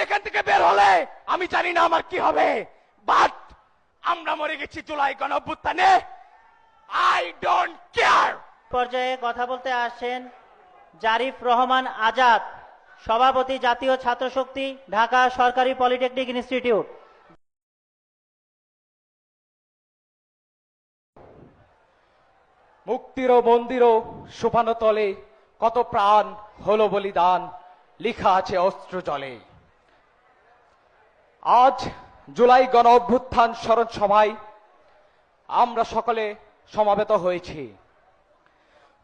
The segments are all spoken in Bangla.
এখান থেকে বের হলে আমি জানি না আমার কি হবে, বাট আমরা মরে গেছি জুলাই গণঅভ্যুত্থানে। I don't care. পর্যায়ে কথা বলতে আসেন জারিফ রহমান আজাদ, সভাপতি জাতীয় ছাত্র শক্তি, ঢাকা সরকারি পলিটেকনিক ইনস্টিটিউট। মুক্তির মন্দির সোপানো তলে কত প্রাণ হলো বলিদান, লিখা আছে অস্ত্র জলে। আজ জুলাই গণ অভ্যুত্থান স্মরণ সভায় আমরা সকলে সমাবেত হয়েছি।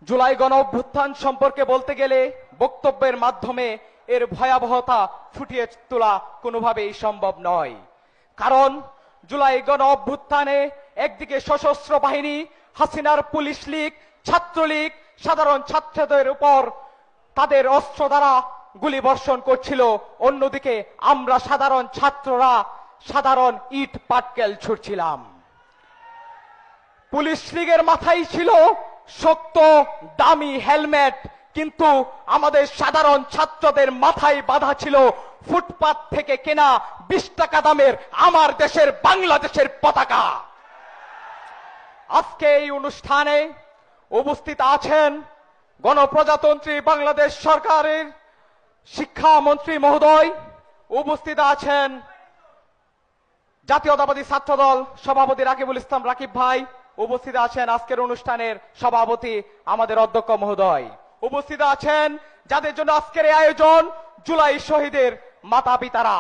জুলাই গণ অভ্যুত্থান সম্পর্কে বলতে গেলে বক্তব্যের মাধ্যমে এর ভয়াবহতা ফুটিয়ে তোলা কোনোভাবেই সম্ভব নয়। কারণ জুলাই গণ অভ্যুত্থানে একদিকে সশস্ত্র বাহিনী, হাসিনার পুলিশ লীগ, ছাত্রলীগ সাধারণ ছাত্রদের উপর তাদের অস্ত্র দ্বারা গুলি বর্ষণ করছিল, অন্যদিকে আমরা সাধারণ ছাত্ররা সাধারণ ইট পাটকেল ছুড়ছিলাম। পুলিশ লীগের মাথায় ছিল শক্ত দামি হেলমেট, কিন্তু আমাদের সাধারণ ছাত্রদের মাথায় বাঁধা ছিল ফুটপাত থেকে কেনা 20 টাকা দামের আমার দেশের বাংলাদেশের পতাকা। আজকে এই অনুষ্ঠানে উপস্থিত আছেন গণপ্রজাতন্ত্রী বাংলাদেশ সরকারের শিক্ষামন্ত্রী মহোদয়, উপস্থিত আছেন জাতীয়তাবাদী ছাত্রদল সভাপতি রাকিবুল ইসলাম রাকিব ভাই, উপস্থিত আছেন আজকের অনুষ্ঠানের সভাপতি আমাদের অধ্যক্ষ মহোদয়, উপস্থিত আছেন যাদের জন্য আজকের এই আয়োজন জুলাই শহীদের মাতা পিতারা,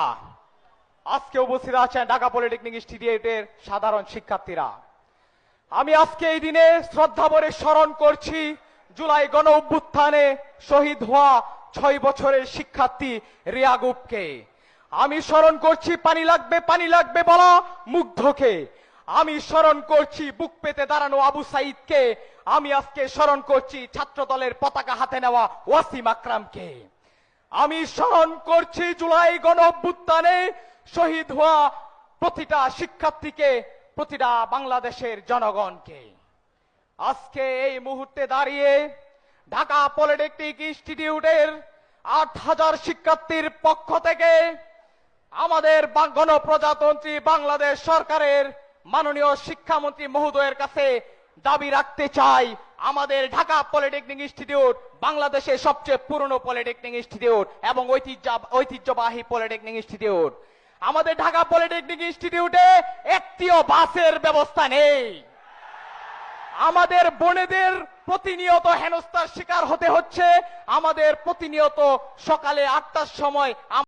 আজকে উপস্থিত আছেন ঢাকা পলিটেকনিক ইনস্টিটিউটের সাধারণ শিক্ষার্থীরা। আমি আজকে এই দিনে শ্রদ্ধা ভরে স্মরণ করছি জুলাই গণ অভ্যুত্থানে শহীদ হওয়া 6 বছরের শিক্ষার্থী রিয়াগুবকে। আমি স্মরণ করছি পানি লাগবে বলা মুগ্ধকে। আমি স্মরণ করছি বুক পেতে দাঁড়ানো আবু সাইদকে। আমি আজকে স্মরণ করছি ছাত্র দলের পতাকা হাতে নেওয়া ওয়াসিম আকরামকে। আমি স্মরণ করছি জুলাই গণ অভ্যুত্থানে শহীদ হওয়া প্রতিটা শিক্ষার্থীকে, প্রতিটা বাংলাদেশের জনগণকে। আজকে এই মুহূর্তে দাঁড়িয়ে ঢাকা পলিটেকনিক ইনস্টিটিউটের 8000 শিক্ষার্থীর পক্ষ থেকে আমাদের গণপ্রজাতন্ত্রী বাংলাদেশ সরকারের মাননীয় শিক্ষামন্ত্রী মহোদয়ের কাছে দাবি রাখতে চাই, আমাদের ঢাকা পলিটেকনিক ইনস্টিটিউট বাংলাদেশের সবচেয়ে পুরনো পলিটেকনিক ইনস্টিটিউট এবং ঐতিহ্যবাহী পলিটেকনিক ইনস্টিটিউট। আমাদের ঢাকা পলিটেকনিক ইনস্টিটিউটে একটিও বাসের ব্যবস্থা নেই। আমাদের বোনেদের প্রতিনিয়ত হেনস্থার শিকার হতে হচ্ছে। আমাদের প্রতিনিয়ত সকালে 8টার সময়